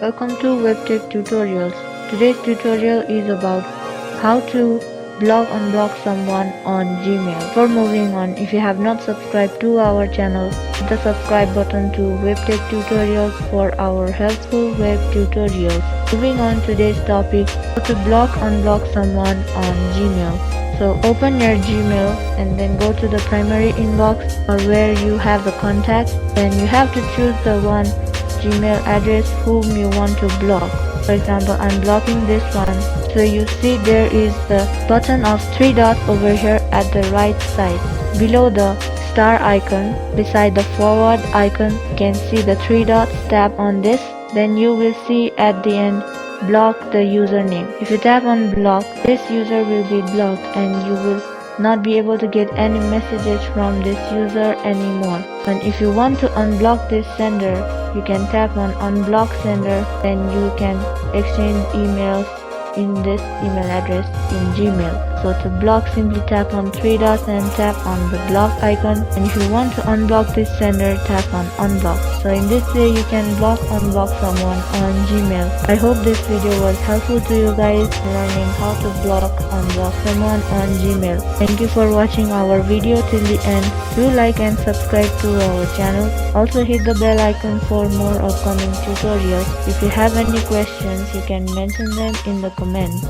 Welcome to WebTech Tutorials. Today's tutorial is about how to block unblock someone on Gmail. Before moving on, if you have not subscribed to our channel, hit the subscribe button to WebTech Tutorials for our helpful web tutorials. Moving on, today's topic, how to block unblock someone on Gmail. So open your Gmail and then go to the primary inbox or where you have the contact. Then you have to choose the one Gmail address whom you want to block. For example, I'm blocking this one. So you see there is the button of 3 dots over here at the right side. Below the star icon, beside the forward icon, you can see the 3 dots. Tap on this. Then you will see at the end, block the username. If you tap on block, this user will be blocked and you will not be able to get any messages from this user anymore. And if you want to unblock this sender, you can tap on unblock sender, then you can exchange emails in this email address in Gmail. So to block, simply tap on 3 dots and tap on the block icon, and if you want to unblock this sender, tap on unblock. So in this way you can unblock someone on Gmail. I hope this video was helpful to you guys learning how to unblock someone on Gmail. Thank you for watching our video till the end. Do like and subscribe to our channel. Also hit the bell icon for more upcoming tutorials. If you have any questions, you can mention them in the comments.